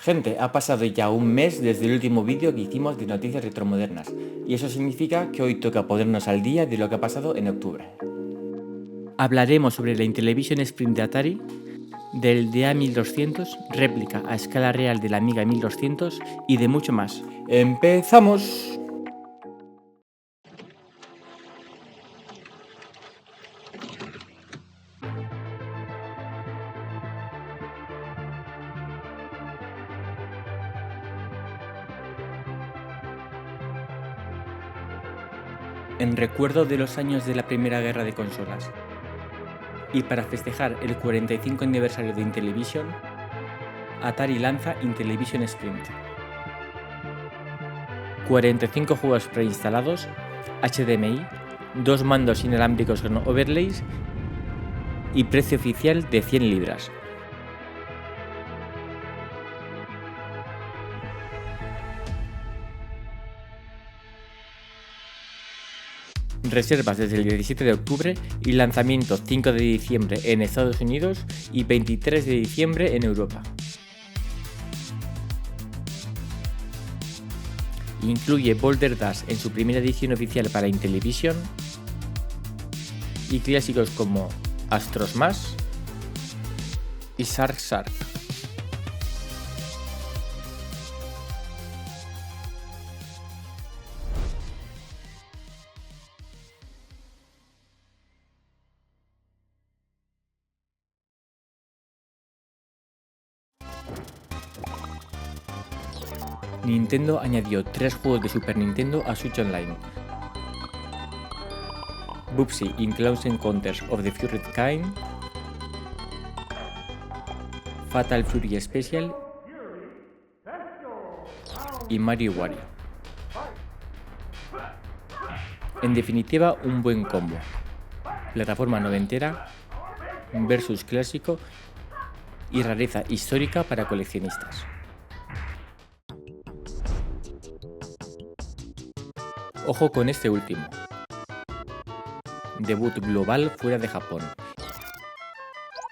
Gente, ha pasado ya un mes desde el último vídeo que hicimos de noticias retromodernas, y eso significa que hoy toca ponernos al día de lo que ha pasado en octubre. Hablaremos sobre la Intellivision Sprint de Atari, del DA1200, réplica a escala real de la Amiga 1200 y de mucho más. ¡Empezamos! En recuerdo de los años de la Primera Guerra de Consolas, y para festejar el 45 aniversario de Intellivision, Atari lanza Intellivision Sprint. 45 juegos preinstalados, HDMI, 2 mandos inalámbricos con overlays y precio oficial de 100 libras. Reservas desde el 17 de octubre y lanzamiento 5 de diciembre en Estados Unidos y 23 de diciembre en Europa. Incluye Boulder Dash en su primera edición oficial para Intellivision y clásicos como Astros Más y Shark Shark. Nintendo añadió 3 juegos de Super Nintendo a Switch Online: Bubsy in Close Encounters of the Furry Kind, Fatal Fury Special y Mario y Wario. En definitiva, un buen combo. Plataforma noventera versus clásico y rareza histórica para coleccionistas. Ojo con este último. Debut global fuera de Japón.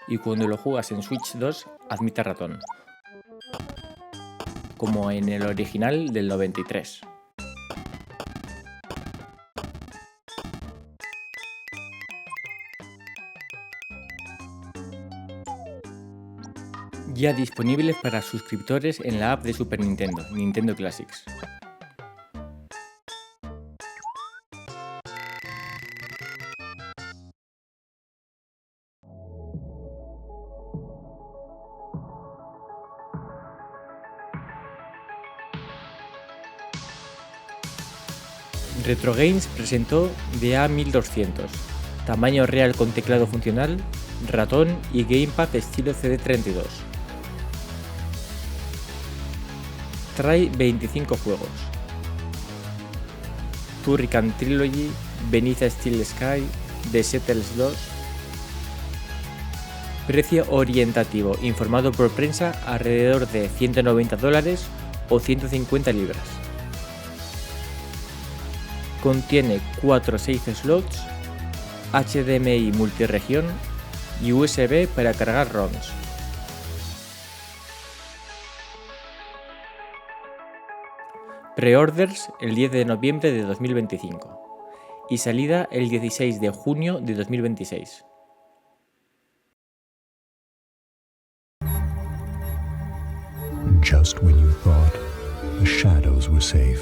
Y cuando lo juegas en Switch 2, admite ratón. Como en el original del 93. Ya disponibles para suscriptores en la app de Super Nintendo, Nintendo Classics. Retro Games presentó DA1200, tamaño real con teclado funcional, ratón y gamepad estilo CD32. Trae 25 juegos: Turrican Trilogy, Beneath Steel Sky, The Settlers 2. Precio orientativo informado por prensa alrededor de $190 o 150 libras. Contiene 4 save slots, HDMI multiregión y USB para cargar ROMs. Preorders el 10 de noviembre de 2025 y salida el 16 de junio de 2026. Just when you thought the shadows were safe.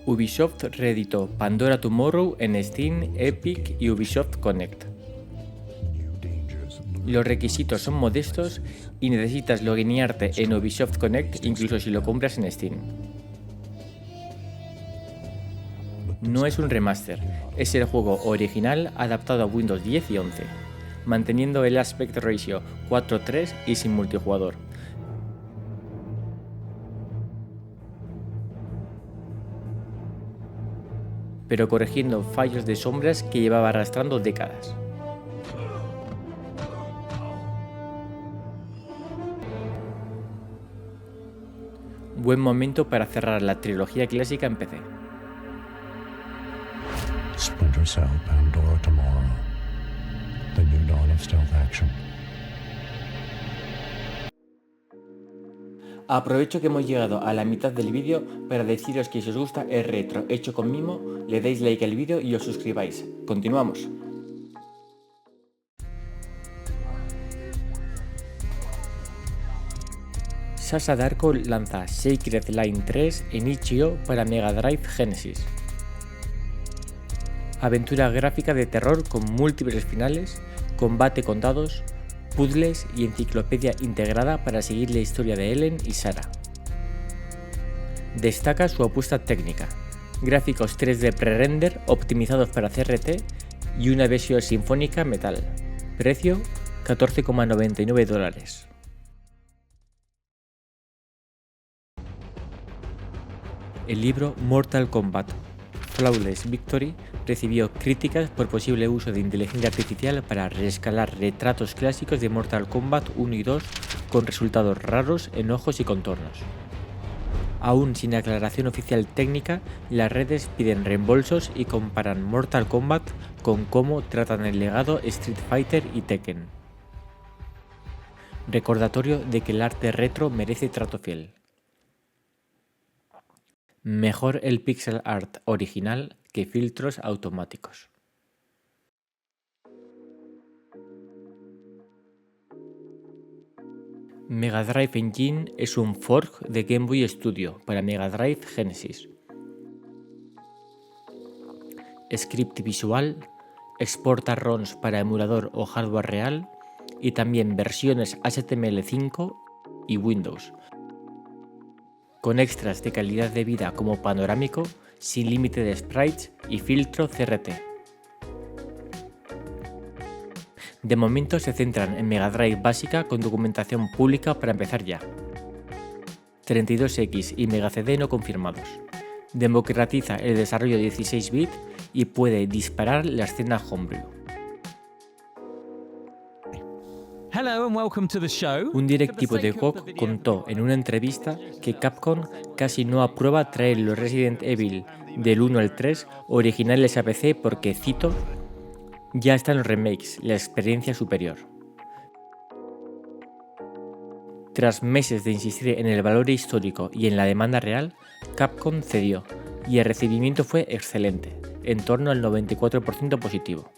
Ubisoft reeditó Pandora Tomorrow en Steam, Epic y Ubisoft Connect. Los requisitos son modestos y necesitas loguearte en Ubisoft Connect incluso si lo compras en Steam. No es un remaster, es el juego original adaptado a Windows 10 y 11, manteniendo el aspect ratio 4:3 y sin multijugador. Pero corrigiendo fallos de sombras que llevaba arrastrando décadas. Buen momento para cerrar la trilogía clásica en PC. Splinter Cell, Pandora Tomorrow. The new dawn of stealth action. Aprovecho que hemos llegado a la mitad del vídeo para deciros que si os gusta el retro hecho con mimo, le deis like al vídeo y os suscribáis. Continuamos. Sasa Darko lanza Sacred Line 3 en itch.io para Mega Drive Genesis. Aventura gráfica de terror con múltiples finales, combate con dados, puzzles y enciclopedia integrada para seguir la historia de Ellen y Sarah. Destaca su apuesta técnica, gráficos 3D pre-render optimizados para CRT y una versión sinfónica metal. Precio $14,99. El libro Mortal Kombat Flawless Victory recibió críticas por posible uso de inteligencia artificial para reescalar retratos clásicos de Mortal Kombat 1 y 2 con resultados raros en ojos y contornos. Aún sin aclaración oficial técnica, las redes piden reembolsos y comparan Mortal Kombat con cómo tratan el legado Street Fighter y Tekken. Recordatorio de que el arte retro merece trato fiel. Mejor el pixel art original que filtros automáticos. Mega Drive Engine es un fork de Game Boy Studio para Mega Drive Genesis. Script visual, exporta ROMs para emulador o hardware real y también versiones HTML5 y Windows, con extras de calidad de vida como panorámico, sin límite de sprites y filtro CRT. De momento se centran en Mega Drive básica con documentación pública para empezar ya. 32X y Mega CD no confirmados. Democratiza el desarrollo 16 bit y puede disparar la escena homebrew. Hello and welcome to the show. Un directivo de GOG contó en una entrevista que Capcom casi no aprueba traer los Resident Evil del 1 al 3 originales a PC porque, cito, ya están los remakes, la experiencia superior. Tras meses de insistir en el valor histórico y en la demanda real, Capcom cedió y el recibimiento fue excelente, en torno al 94% positivo.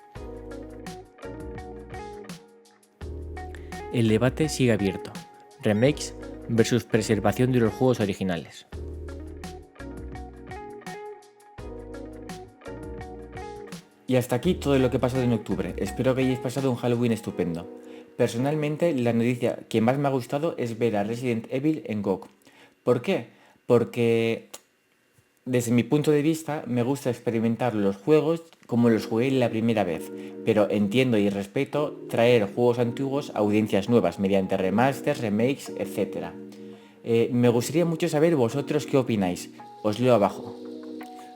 El debate sigue abierto, remakes versus preservación de los juegos originales. Y hasta aquí todo lo que ha pasado en octubre, espero que hayáis pasado un Halloween estupendo. Personalmente, la noticia que más me ha gustado es ver a Resident Evil en GOG. ¿Por qué? Porque desde mi punto de vista me gusta experimentar los juegos como los jugué la primera vez, pero entiendo y respeto traer juegos antiguos a audiencias nuevas mediante remasters, remakes, etc. Me gustaría mucho saber vosotros qué opináis, os leo abajo.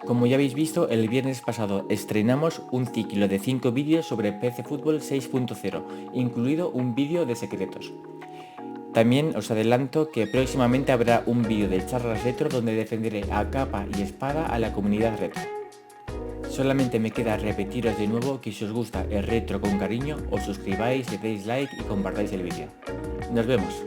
Como ya habéis visto, el viernes pasado estrenamos un ciclo de 5 vídeos sobre PC Fútbol 6.0, incluido un vídeo de secretos. También os adelanto que próximamente habrá un vídeo de charlas retro donde defenderé a capa y espada a la comunidad retro. Solamente me queda repetiros de nuevo que si os gusta el retro con cariño, os suscribáis, le deis like y compartáis el vídeo. Nos vemos.